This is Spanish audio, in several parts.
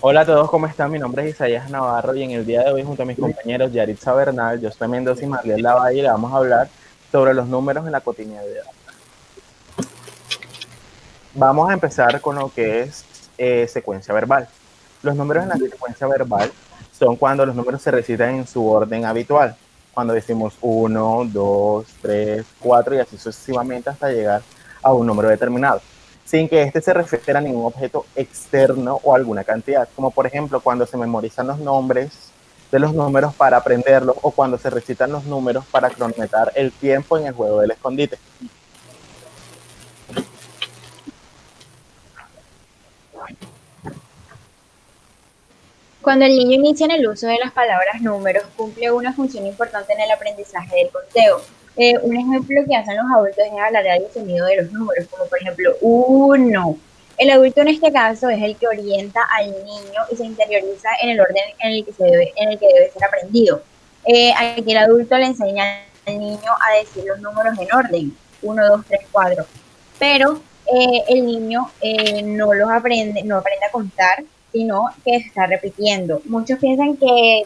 Hola a todos, ¿cómo están? Mi nombre es Isaías Navarro y en el día de hoy junto a mis compañeros Yaritza Bernal, Josué Mendoza y Marlene Lavalle le vamos a hablar sobre los números en la cotidianidad. Vamos a empezar con lo que es secuencia verbal. Los números en la secuencia verbal son cuando los números se recitan en su orden habitual, cuando decimos uno, 2, 3, 4 y así sucesivamente hasta llegar a un número determinado, sin que éste se refiera a ningún objeto externo o alguna cantidad, como por ejemplo cuando se memorizan los nombres de los números para aprenderlos o cuando se recitan los números para cronometrar el tiempo en el juego del escondite. Cuando el niño inicia en el uso de las palabras números, cumple una función importante en el aprendizaje del conteo. Un ejemplo que hacen los adultos es alargar el sonido de los números, como por ejemplo uno. El adulto en este caso es el que orienta al niño y se interioriza en el orden en el que debe ser aprendido. Aquí el adulto le enseña al niño a decir los números en orden, uno, 2, 3, 4. Pero el niño no aprende a contar, sino que está repitiendo. Muchos piensan que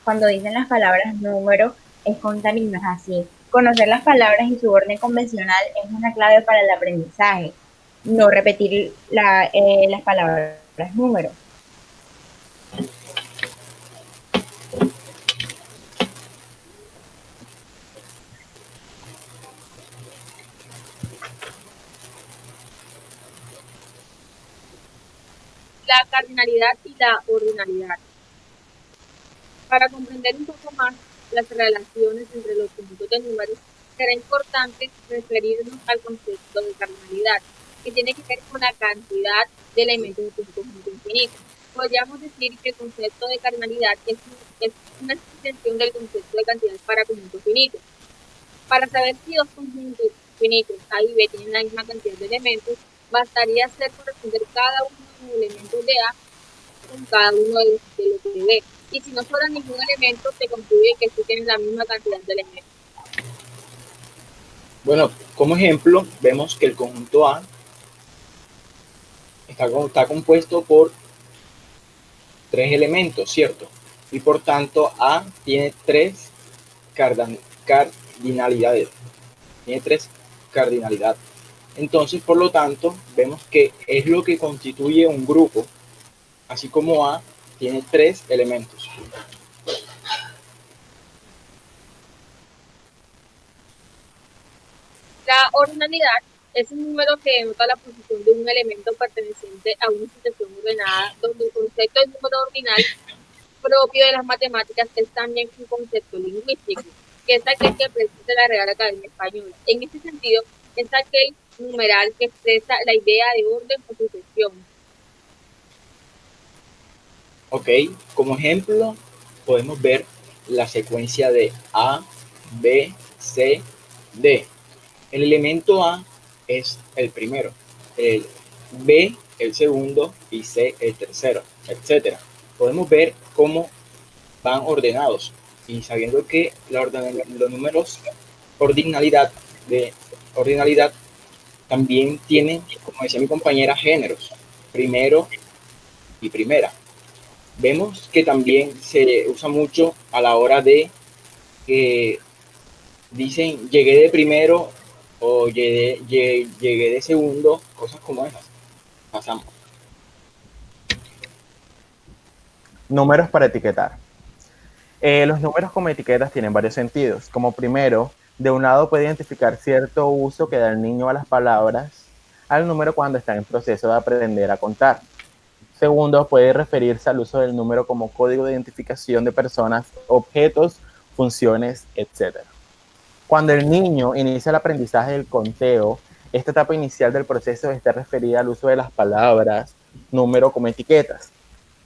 cuando dicen las palabras número es contar y no es así. Conocer las palabras y su orden convencional es una clave para el aprendizaje, no repetir las palabras número. La cardinalidad y la ordinalidad. Para comprender un poco más las relaciones entre los conjuntos de números, será importante referirnos al concepto de cardinalidad, que tiene que ver con la cantidad de elementos de un conjunto infinito. Podríamos decir que el concepto de cardinalidad es una extensión del concepto de cantidad para conjuntos finitos. Para saber si dos conjuntos finitos A y B tienen la misma cantidad de elementos, bastaría hacer corresponder cada uno de los elementos de A con cada uno de los de B. Y si no sobra ningún elemento, se concluye que sí tienen la misma cantidad de elementos. Bueno, como ejemplo, vemos que el conjunto A está compuesto por tres elementos, ¿cierto? Y por tanto, A tiene tres cardinalidades. Tiene tres cardinalidades. Entonces, por lo tanto, vemos que es lo que constituye un grupo, así como A tiene tres elementos. La ordinalidad es un número que denota la posición de un elemento perteneciente a una sucesión ordenada, donde el concepto de número ordinal propio de las matemáticas es también un concepto lingüístico, que es aquel que presenta la Real Academia Española. En este sentido, es aquel numeral que expresa la idea de orden o sucesión. Ok, como ejemplo, podemos ver la secuencia de A, B, C, D. El elemento A es el primero, el B el segundo y C el tercero, etcétera. Podemos ver cómo van ordenados y sabiendo que los números ordinalidad de ordinalidad también tienen, como decía mi compañera, géneros, primero y primera. Vemos que también se usa mucho a la hora de que dicen llegué de primero o llegué de segundo, cosas como esas. Pasamos. Números para etiquetar. Los números como etiquetas tienen varios sentidos. Como primero, de un lado puede identificar cierto uso que da el niño a las palabras al número cuando está en proceso de aprender a contar. Segundo, puede referirse al uso del número como código de identificación de personas, objetos, funciones, etc. Cuando el niño inicia el aprendizaje del conteo, esta etapa inicial del proceso está referida al uso de las palabras número como etiquetas.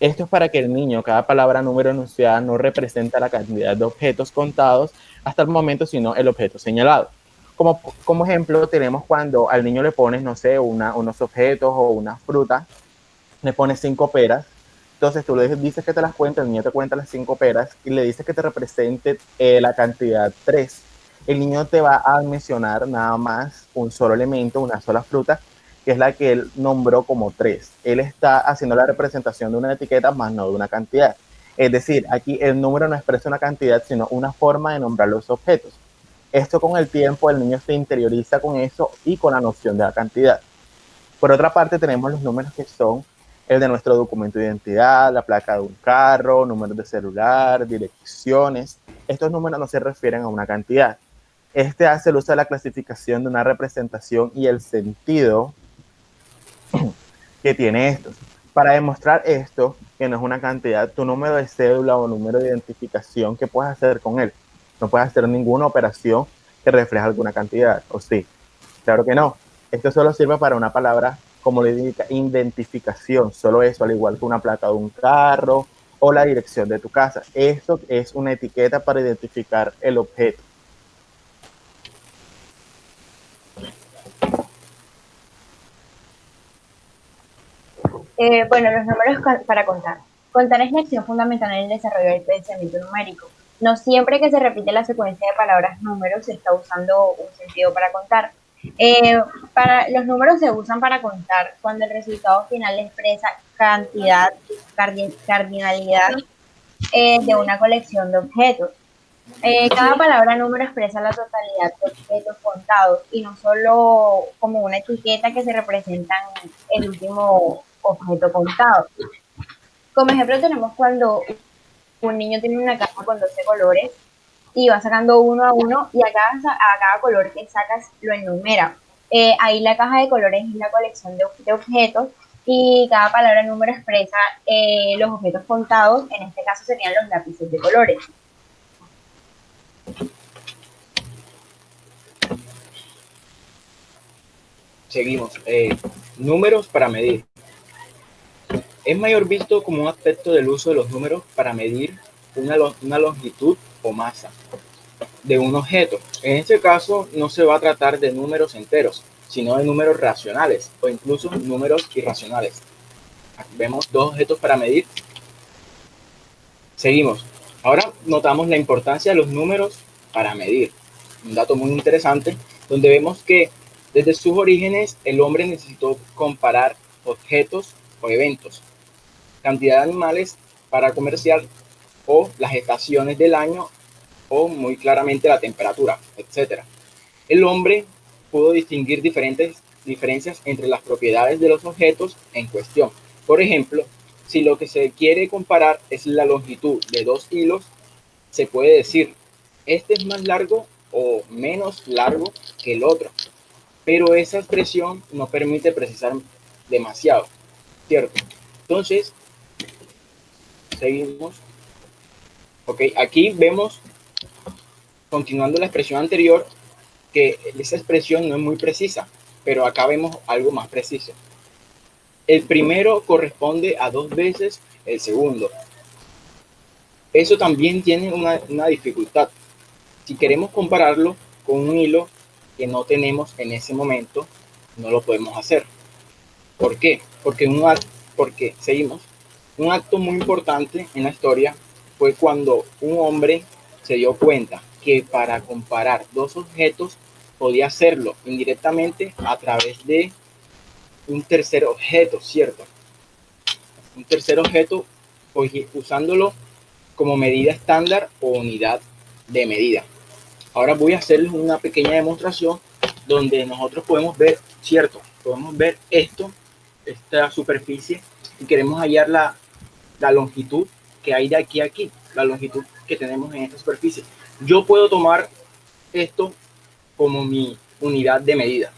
Esto es para que el niño, cada palabra número enunciada no representa la cantidad de objetos contados hasta el momento, sino el objeto señalado. Como ejemplo, tenemos cuando al niño le pones, no sé, unos objetos o una fruta, le pones 5 peras, entonces tú le dices que te las cuenta, el niño te cuenta las 5 peras y le dices que te represente la cantidad 3. El niño te va a mencionar nada más un solo elemento, una sola fruta, que es la que él nombró como 3. Él está haciendo la representación de una etiqueta más no de una cantidad. Es decir, aquí el número no expresa una cantidad, sino una forma de nombrar los objetos. Esto con el tiempo el niño se interioriza con eso y con la noción de la cantidad. Por otra parte tenemos los números que son el de nuestro documento de identidad, la placa de un carro, números de celular, direcciones. Estos números no se refieren a una cantidad. Este hace el uso de la clasificación de una representación y el sentido que tiene estos. Para demostrar esto, que no es una cantidad, tu número de cédula o número de identificación, ¿qué puedes hacer con él? No puedes hacer ninguna operación que refleje alguna cantidad, ¿o sí? Claro que no. Esto solo sirve para una palabra como le indica identificación, solo eso, al igual que una placa de un carro o la dirección de tu casa. Esto es una etiqueta para identificar el objeto. Bueno, los números para contar. Contar es la acción fundamental en el desarrollo del pensamiento numérico. No siempre que se repite la secuencia de palabras números se está usando un sentido para contar. Los números se usan para contar cuando el resultado final expresa cantidad, cardinalidad de una colección de objetos. Cada palabra número expresa la totalidad de objetos contados y no solo como una etiqueta que se representan el último objeto contado. Como ejemplo tenemos cuando un niño tiene una caja con 12 colores y va sacando uno a uno y a cada color que sacas lo enumera. Ahí la caja de colores es la colección de objetos y cada palabra número expresa los objetos contados, en este caso serían los lápices de colores. Seguimos. Números para medir. Es mayor visto como un aspecto del uso de los números para medir una longitud o masa de un objeto. En este caso no se va a tratar de números enteros, sino de números racionales o incluso números irracionales. Aquí vemos dos objetos para medir. Seguimos. Ahora notamos la importancia de los números para medir. Un dato muy interesante, donde vemos que desde sus orígenes el hombre necesitó comparar objetos o eventos, cantidad de animales para comerciar o las estaciones del año o muy claramente la temperatura, etc. El hombre pudo distinguir diferencias entre las propiedades de los objetos en cuestión. Por ejemplo, si lo que se quiere comparar es la longitud de dos hilos, se puede decir, este es más largo o menos largo que el otro. Pero esa expresión no permite precisar demasiado, ¿cierto? Entonces, seguimos. Ok, aquí vemos, continuando la expresión anterior, que esa expresión no es muy precisa, pero acá vemos algo más preciso. El primero corresponde a 2 veces el segundo. Eso también tiene una dificultad. Si queremos compararlo con un hilo que no tenemos en ese momento, no lo podemos hacer. ¿Por qué? Porque seguimos. Un acto muy importante en la historia fue cuando un hombre se dio cuenta que para comparar dos objetos podía hacerlo indirectamente a través de un tercer objeto, ¿cierto? Un tercer objeto usándolo como medida estándar o unidad de medida. Ahora voy a hacerles una pequeña demostración donde nosotros podemos ver, ¿cierto? Podemos ver esta superficie y queremos hallar la longitud que hay de aquí a aquí, la longitud que tenemos en esta superficie. Yo puedo tomar esto como mi unidad de medida,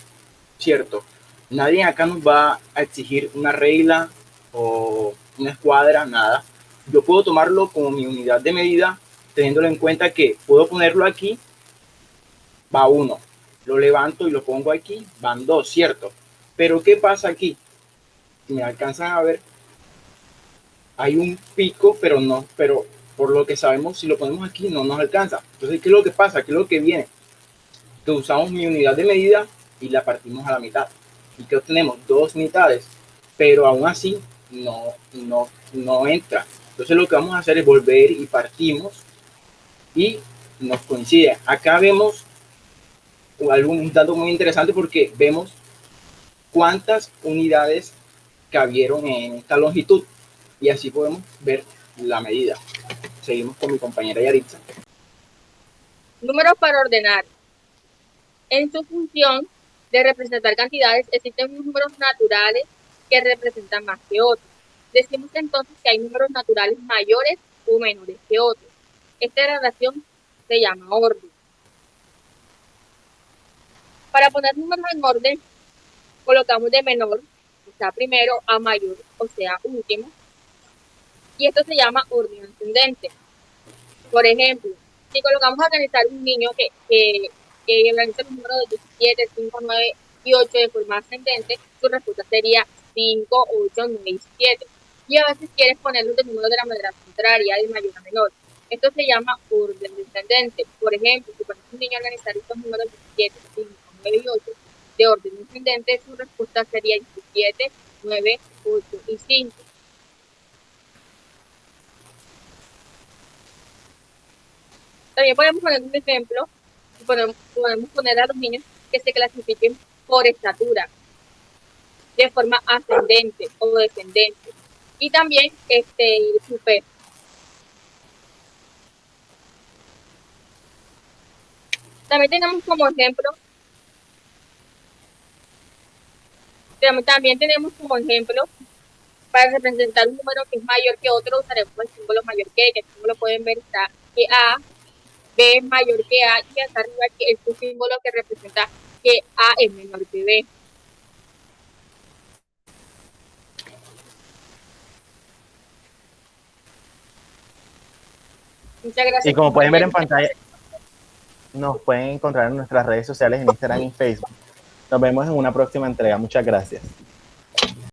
¿cierto? Nadie acá nos va a exigir una regla o una escuadra, nada. Yo puedo tomarlo como mi unidad de medida, teniéndolo en cuenta que puedo ponerlo aquí, va 1. Lo levanto y lo pongo aquí, van 2, ¿cierto? Pero ¿qué pasa aquí? Si me alcanzan a ver, hay un pico, pero por lo que sabemos, si lo ponemos aquí no nos alcanza. Entonces, ¿qué es lo que pasa? ¿Qué es lo que viene? Que usamos mi unidad de medida y la partimos a la mitad. Y que obtenemos 2 mitades, pero aún así no entra. Entonces lo que vamos a hacer es volver y partimos y nos coincide. Acá vemos un dato muy interesante porque vemos cuántas unidades cabieron en esta longitud. Y así podemos ver la medida. Seguimos con mi compañera Yaritza. Números para ordenar. En su función de representar cantidades, existen números naturales que representan más que otros. Decimos entonces que hay números naturales mayores o menores que otros. Esta relación se llama orden. Para poner números en orden, colocamos de menor, o sea, primero, a mayor, o sea, último. Y esto se llama orden ascendente. Por ejemplo, si colocamos a organizar un niño que organiza los números de 17, 5, 9 y 8 de forma ascendente, su respuesta sería 5, 8, 9 y 7. Y a veces quieres ponerlos de números de la manera contraria, de mayor a menor. Esto se llama orden descendente. Por ejemplo, si pones a un niño a organizar estos números 17, 5, 9 y 8 de orden descendente, su respuesta sería 17, 9, 8 y 5. También podemos poner un ejemplo, podemos poner a los niños que se clasifiquen por estatura, de forma ascendente o descendente. Y también super. También tenemos como ejemplo, para representar un número que es mayor que otro, usaremos el símbolo mayor que como lo pueden ver está que A, B es mayor que A, y hasta arriba que es un símbolo que representa que A es menor que B. Muchas gracias. Y como pueden ver en pantalla, nos pueden encontrar en nuestras redes sociales en Instagram y Facebook. Nos vemos en una próxima entrega. Muchas gracias.